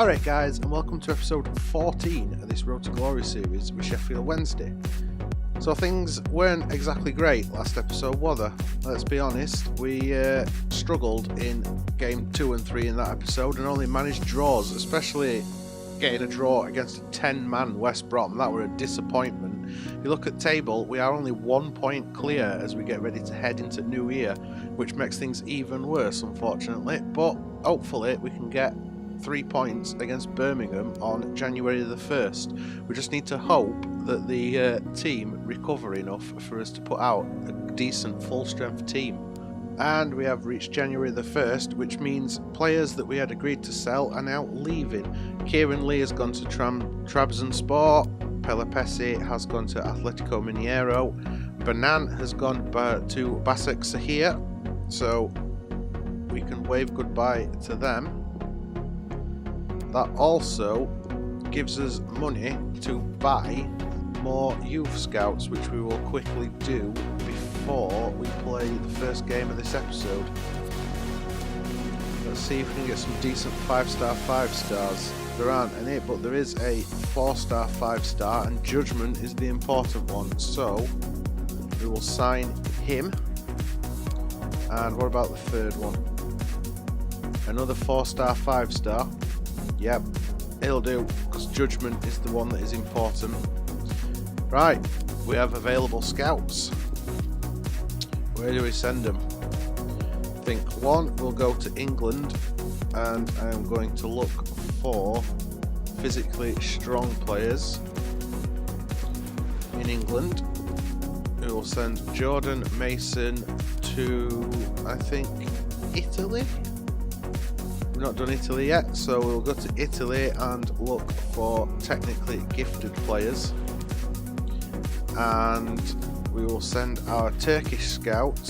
Alright guys, and welcome to episode 14 of this Road to Glory series with Sheffield Wednesday. So things weren't exactly great last episode, were they? Let's be honest, we struggled in game 2 and 3 in that episode and only managed draws, especially getting a draw against a 10-man West Brom. That were a disappointment. If you look at the table, we are only 1 point clear as we get ready to head into New Year, which makes things even worse unfortunately, but hopefully we can get 3 points against Birmingham on January the 1st. We just need to hope that the team recover enough for us to put out a decent full strength team. And we have reached January the 1st, which means players that we had agreed to sell are now leaving. Kieran Lee has gone to Trabzonspor, Pelopessi has gone to Atletico Mineiro, Banan has gone to Basak Sahir, so we can wave goodbye to them. That also gives us money to buy more youth scouts, which we will quickly do before we play the first game of this episode. Let's see if we can get some decent 5-star 5-stars. There aren't any, but there is a 4-star 5-star, and Judgment is the important one, so we will sign him. And what about the third one? Another 4-star 5-star. Yep, it'll do, because Judgment is the one that is important. Right, we have available scouts. Where do we send them? I think one will go to England, and I am going to look for physically strong players in England. We will send Jordan Mason to, I think, Italy? Not done Italy yet, so we'll go to Italy and look for technically gifted players, and we will send our Turkish scout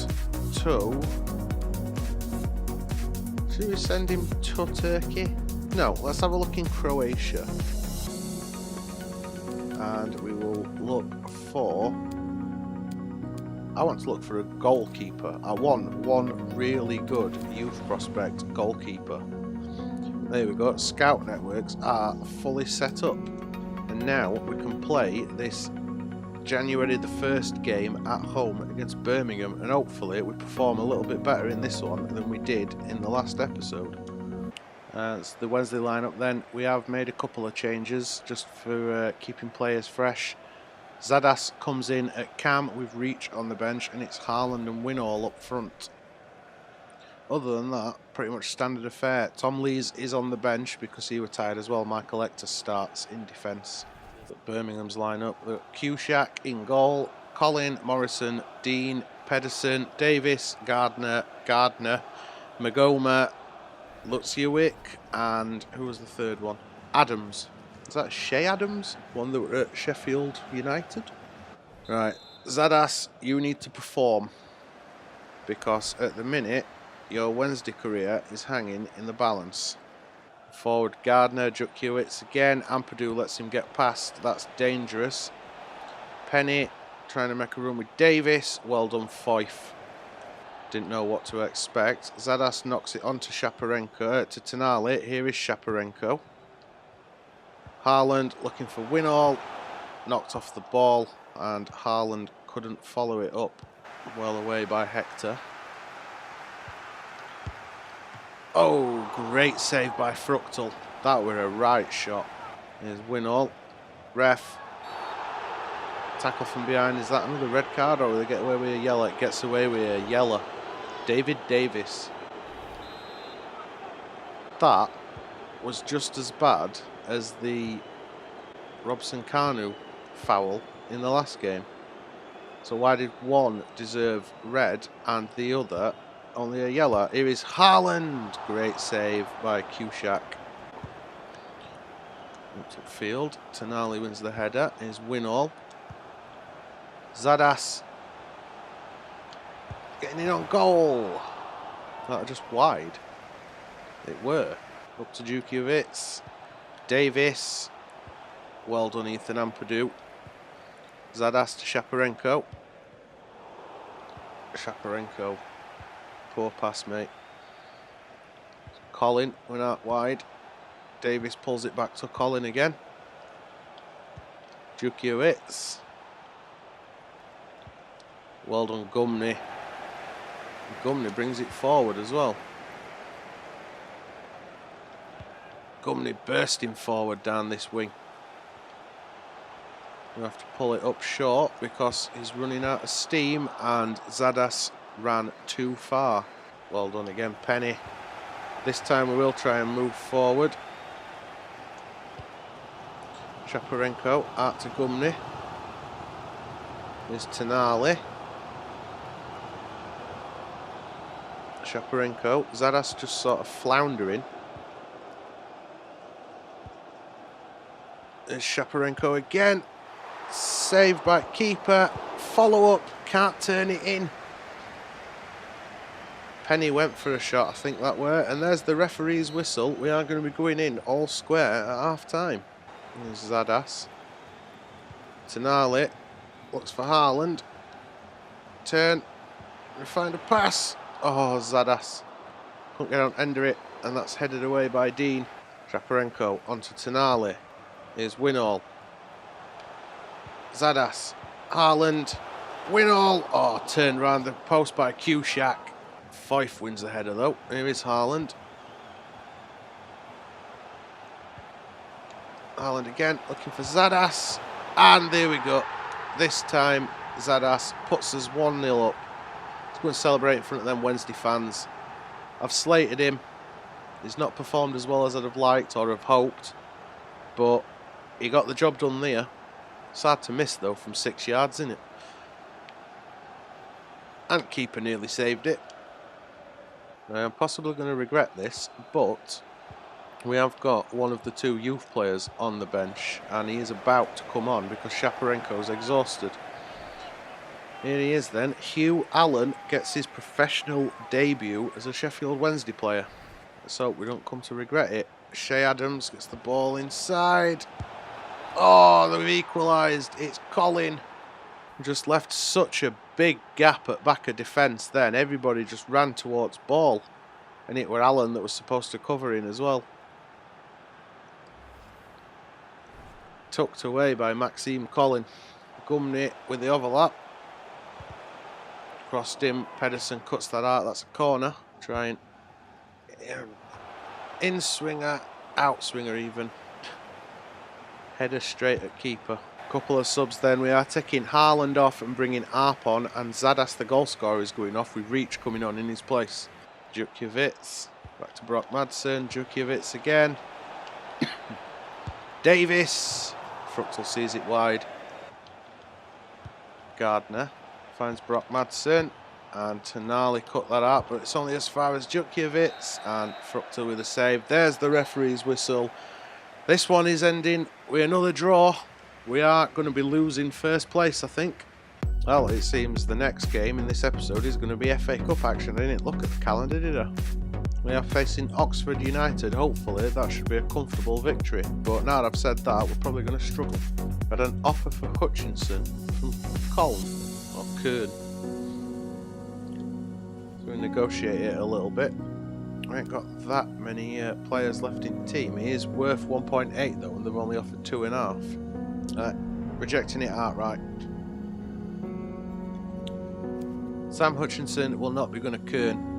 to, should we send him to Turkey? No, let's have a look in Croatia, and we will look for, I want to look for a goalkeeper. I want one really good youth prospect goalkeeper. There we go, scout networks are fully set up, and now we can play this January the 1st game at home against Birmingham, and hopefully we perform a little bit better in this one than we did in the last episode. It's the Wednesday lineup then. We have made a couple of changes just for keeping players fresh. Zadas comes in at cam with Reach on the bench, and it's Haaland and Winall up front. Other than that, pretty much standard affair. Tom Lees is on the bench because he was tired as well. Michael Hector starts in defence. Birmingham's lineup: Kushak in goal, Colin, Morrison, Dean, Pedersen, Davis, Gardner, Magoma, Lutzjewick, and who was the third one? Adams. Is that Shea Adams? One that were at Sheffield United? Right, Zadas, you need to perform, because at the minute your Wednesday career is hanging in the balance. Forward Gardner, Jutkiewicz again. Ampadu lets him get past. That's dangerous. Penny trying to make a run with Davis. Well done, Foyth. Didn't know what to expect. Zadas knocks it onto Shaparenko, to Tonali. Here is Shaparenko. Haaland looking for Winall. Knocked off the ball, and Haaland couldn't follow it up. Well away by Hector. Oh, great save by Fruchtel. That were a right shot. Here's Winall. Ref. Tackle from behind. Is that another red card, or will they get away with a yellow? It gets away with a yellow. David Davis. That was just as bad as the Robson Kanu foul in the last game. So why did one deserve red and the other only a yellow? Here is Haaland. Great save by Kushak. Up field. Tonali wins the header. Here's Winall. Zadas getting in on goal. That are just wide. It were. Up to Jutkiewicz. Davis. Well done, Ethan Ampadu. Zadas to Shaparenko. Shaparenko. Poor pass, mate. Colin went out wide. Davis pulls it back to Colin again. Djukiewicz. Well done, Gumney. Gumney brings it forward as well. Gumney bursting forward down this wing. We have to pull it up short because he's running out of steam and Zadas ran too far. Well done again, Penny. This time we will try and move forward. Shaparenko out to Gumney. There's Tenali. Shaparenko. Zadas just sort of floundering. There's Shaparenko again. Saved by keeper. Follow up. Can't turn it in. Penny went for a shot, I think that were. And there's the referee's whistle. We are going to be going in all square at half time. There's Zadas. Tenali. Looks for Haaland. Turn. We find a pass. Oh, Zadas. Couldn't get on end of it. And that's headed away by Dean. Shaparenko onto Tenali. Here's Winall. Zadas. Haaland. Winall. Oh, turned round the post by Kushak. Fife wins the header though. Here is Haaland. Haaland again, looking for Zadas. And there we go. This time, Zadas puts us 1-0 up. He's going to celebrate in front of them Wednesday fans. I've slated him. He's not performed as well as I'd have liked or have hoped. But he got the job done there. It's hard to miss though from 6 yards, isn't it? And keeper nearly saved it. Now, I'm possibly going to regret this, but we have got one of the 2 youth players on the bench, and he is about to come on because Shaparenko's exhausted. Here he is then. Hugh Allen gets his professional debut as a Sheffield Wednesday player. Let's hope we don't come to regret it. Shea Adams gets the ball inside. Oh, they've equalised. It's Colin. Just left such a big gap at back of defence then. Everybody just ran towards ball. And it were Allen that was supposed to cover in as well. Tucked away by Maxime Colin. Gumney with the overlap. Crossed him. Pedersen cuts that out. That's a corner. Trying. In swinger. Out swinger even. Header straight at keeper. Couple of subs then. We are taking Haaland off and bringing Arp on, and Zadas, the goal scorer, is going off with Reach coming on in his place. Djukiewicz back to Brock Madsen. Djukiewicz again. Davis. Fruchtel sees it wide. Gardner finds Brock Madsen, and Tenali cut that out, but it's only as far as Djukiewicz, and Fruchtel with a save. There's the referee's whistle. This one is ending with another draw. We are going to be losing first place, I think. Well, it seems the next game in this episode is going to be FA Cup action. I didn't look at the calendar, did I? We are facing Oxford United. Hopefully that should be a comfortable victory. But now that I've said that, we're probably going to struggle. Had an offer for Hutchinson from Colne or Kern. So we negotiate it a little bit. We ain't got that many players left in the team. He is worth 1.8 though, and they've only offered 2.5. Rejecting it outright. Sam Hutchinson will not be going to Kern.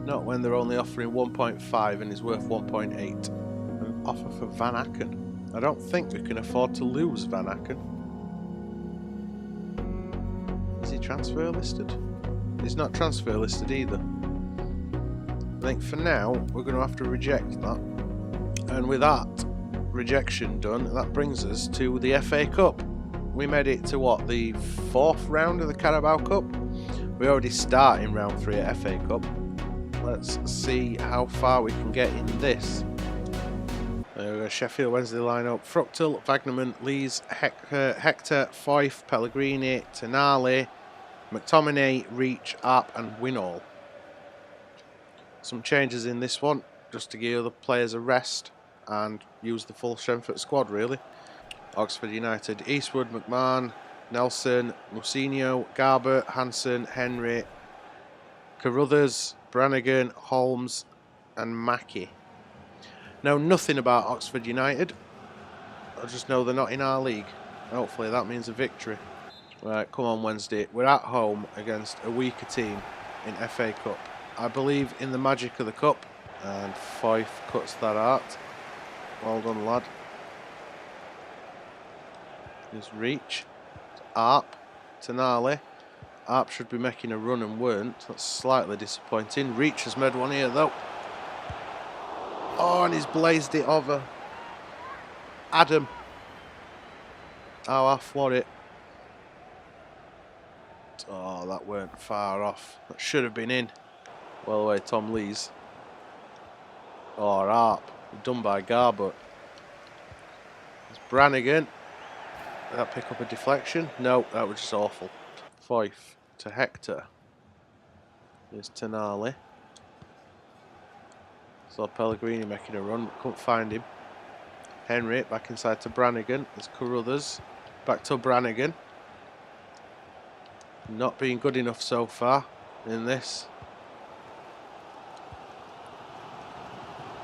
Not when they're only offering 1.5 and is worth 1.8. An offer for Van Aken. I don't think we can afford to lose Van Aken. Is he transfer listed? He's not transfer listed either. I think for now we're going to have to reject that. And with that rejection done, that brings us to the FA Cup. We made it to what, the 4th round of the Carabao Cup? We already start in round 3 at FA Cup. Let's see how far we can get in this. There we go, Sheffield Wednesday lineup. Fruchtel, Wagnerman, Lees, Hector, Fife, Pellegrini, Tenali, McTominay, Reach, Arp and Winall. Some changes in this one, just to give the players a rest and use the full strength at squad really. Oxford United, Eastwood, McMahon, Nelson, Musinho, Garber, Hansen, Henry, Carruthers, Brannigan, Holmes and Mackie. know nothing about Oxford United. I just know they're not in our league. Hopefully that means a victory. Right, come on Wednesday. We're at home against a weaker team in FA Cup. I believe in the magic of the cup. And Fife cuts that out. Well done, lad. There's Reach. Arp. Tonali. Arp should be making a run and weren't. That's slightly disappointing. Reach has made one here though. Oh, and he's blazed it over. Adam. Oh, I floored it. Oh, that weren't far off. That should have been in. Well away, Tom Lees. Oh, Arp. Done by Garbutt. It's Brannigan. Did that pick up a deflection? No, that was just awful. Fife to Hector. Here's Tonali. Saw Pellegrini making a run, but couldn't find him. Henry back inside to Brannigan. There's Carruthers. Back to Brannigan. Not being good enough so far in this.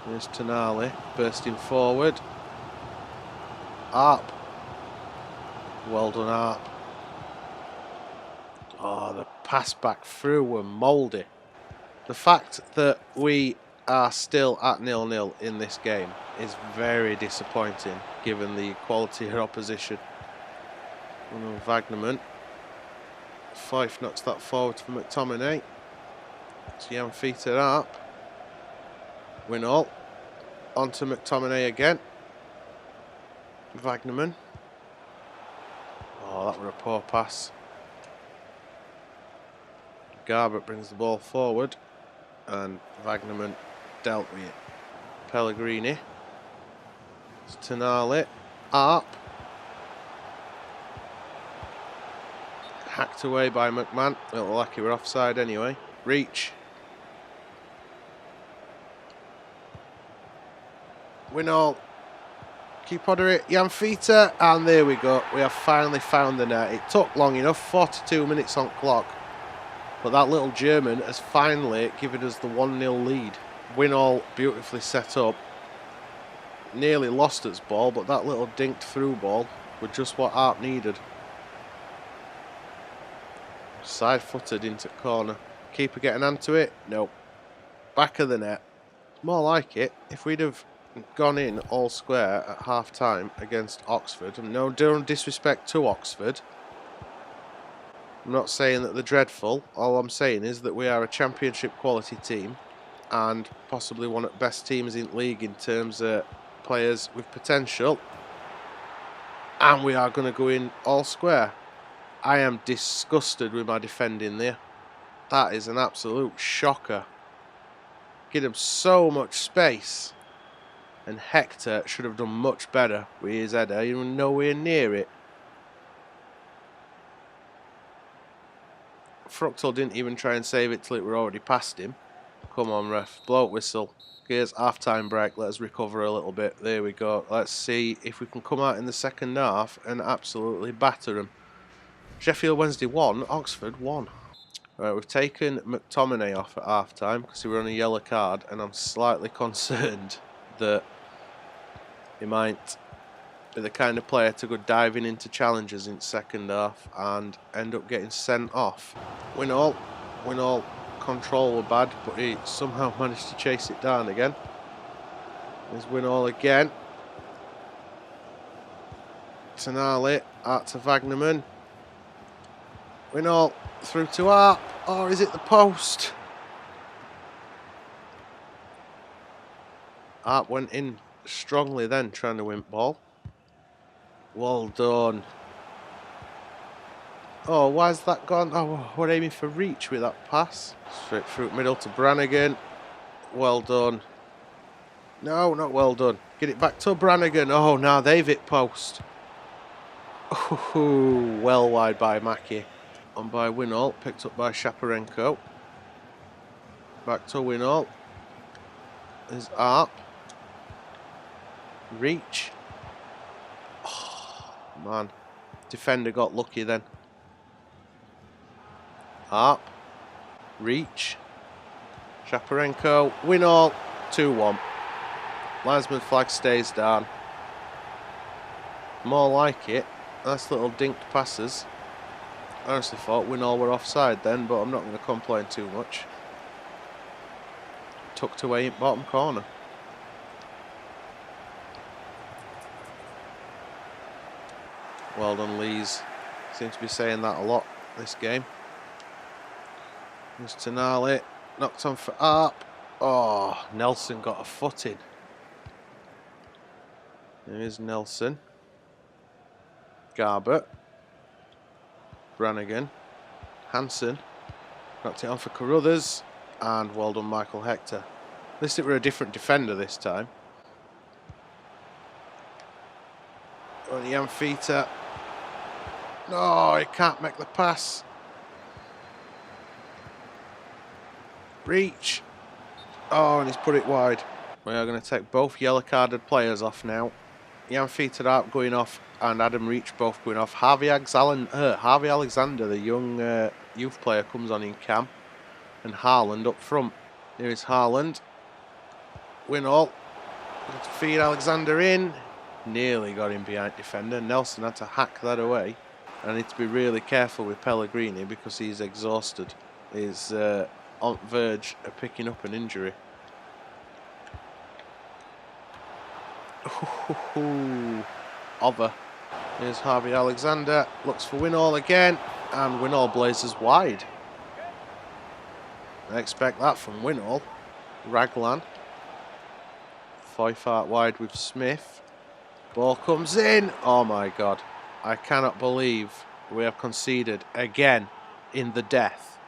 There's Tonali bursting forward. Arp. Well done, Arp. Oh, the pass back through were mouldy. The fact that we are still at 0-0 in this game is very disappointing given the quality of opposition. Wagnerman. Fife knocks that forward for McTominay. It's Jan-Feet Arp. Winall. On to McTominay again. Wagnerman. Oh, that was a poor pass. Garbutt brings the ball forward. And Wagnerman dealt with it. Pellegrini. It's Tonali. Arp. Hacked away by McMahon. It looked like he were offside anyway. Reach. Winall. Keep on it. Jan-Feet. And there we go. We have finally found the net. It took long enough. 42 minutes on clock. But that little German has finally given us the 1-0 lead. Winall beautifully set up. Nearly lost its ball, but that little dinked through ball was just what Arp needed. Side-footed into corner. Keeper getting onto it? Nope. Back of the net. More like it. If we'd have gone in all square at half-time against Oxford, and no disrespect to Oxford, I'm not saying that they're dreadful. All I'm saying is that we are a championship quality team and possibly one of the best teams in the league in terms of players with potential. And we are going to go in all square. I am disgusted with my defending there. That is an absolute shocker. Give him so much space. And Hector should have done much better with his header. He was nowhere near it. Fruchtel didn't even try and save it till it were already past him. Come on, ref. Blow up whistle. Here's half-time break. Let's recover a little bit. There we go. Let's see if we can come out in the second half and absolutely batter them. Sheffield Wednesday won. Oxford won. Right, we've taken McTominay off at half-time because he was on a yellow card, and I'm slightly concerned that he might be the kind of player to go diving into challenges in second half and end up getting sent off. Winall control were bad, but he somehow managed to chase it down again. There's Winall again. Tonali, out to Wagnerman. Winall through to Arp. Or is it the post? Arp went in strongly then, trying to win ball. Well done. Oh, why's that gone? Oh, we're aiming for reach with that pass. Straight through middle to Brannigan. Well done. No, not well done. Get it back to Brannigan. Oh, now they've hit post. Oh, well wide by Mackie. On by Winall. Picked up by Shaparenko. Back to Winall. There's Arp. Reach. Oh, man. Defender got lucky then. Arp. Reach. Shaparenko. Winall. 2-1. Linesman flag stays down. More like it. Nice little dinked passes. I honestly thought Winall were offside then, but I'm not going to complain too much. Tucked away in bottom corner. Well done, Lees. Seem to be saying that a lot this game. There's Tonali. Knocked on for up. Oh, Nelson got a foot in. There's Nelson. Garbutt. Brannigan. Hansen. Knocked it on for Carruthers. And well done, Michael Hector. At least it were a different defender this time. Oh, the Amphita. No, he can't make the pass. Reach. Oh, and he's put it wide. We are going to take both yellow-carded players off now. Jan Fieteraarp going off and Adam Reach both going off. Harvey Alexander, the young youth player, comes on in cam. And Haaland up front. Here is Haaland. Winall. To feed Alexander in. Nearly got him behind defender. Nelson had to hack that away. I need to be really careful with Pellegrini because he's exhausted. He's on verge of picking up an injury. Over. Here's Harvey Alexander. Looks for Winall again. And Winall blazes wide. I expect that from Winall. Raglan. Foyfart wide with Smith. Ball comes in. Oh my God. I cannot believe we have conceded again in the death.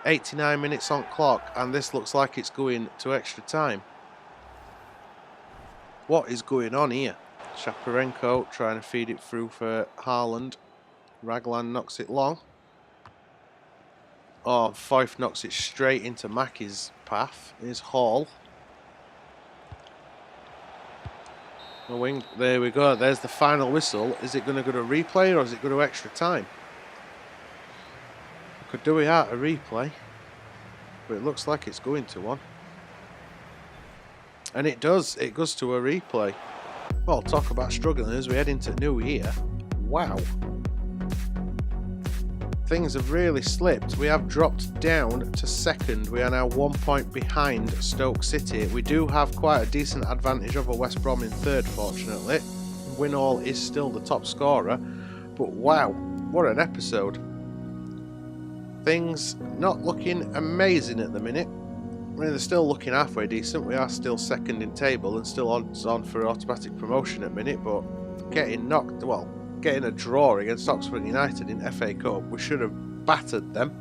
89 minutes on clock and this looks like it's going to extra time. What is going on here? Shaparenko trying to feed it through for Haaland. Raglan knocks it long. Oh, Fife knocks it straight into Mackie's path. Here's Hall. The wing. There we go. There's the final whistle. Is it going to go to replay or is it going to extra time? Could do without a replay, but it looks like it's going to one. And it does. It goes to a replay. Well, talk about struggling as we head into new year. Wow. Things have really slipped. We have dropped down to second. We are now 1 point behind Stoke City. We do have quite a decent advantage over West Brom in third, fortunately. Winall is still the top scorer. But wow, what an episode. Things not looking amazing at the minute. I mean, they're still looking halfway decent. We are still second in table and still odds on for automatic promotion at the minute. But getting knocked, well, getting a draw against Oxford United in FA Cup, we should have battered them.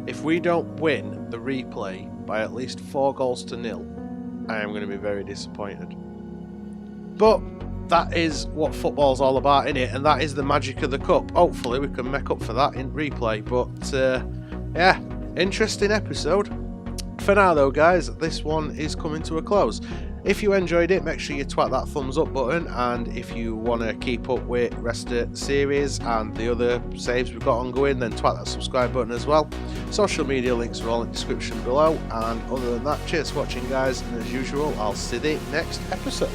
If we don't win the replay by at least 4-0, I am going to be very disappointed. But that is what football's all about, innit? And that is the magic of the cup. Hopefully we can make up for that in replay. But yeah, interesting episode. For now though, guys, this one is coming to a close. If you enjoyed it, make sure you twat that thumbs up button, and if you want to keep up with the rest of the series and the other saves we've got ongoing, then twat that subscribe button as well. Social media links are all in the description below, and other than that, cheers for watching, guys, and as usual, I'll see you next episode.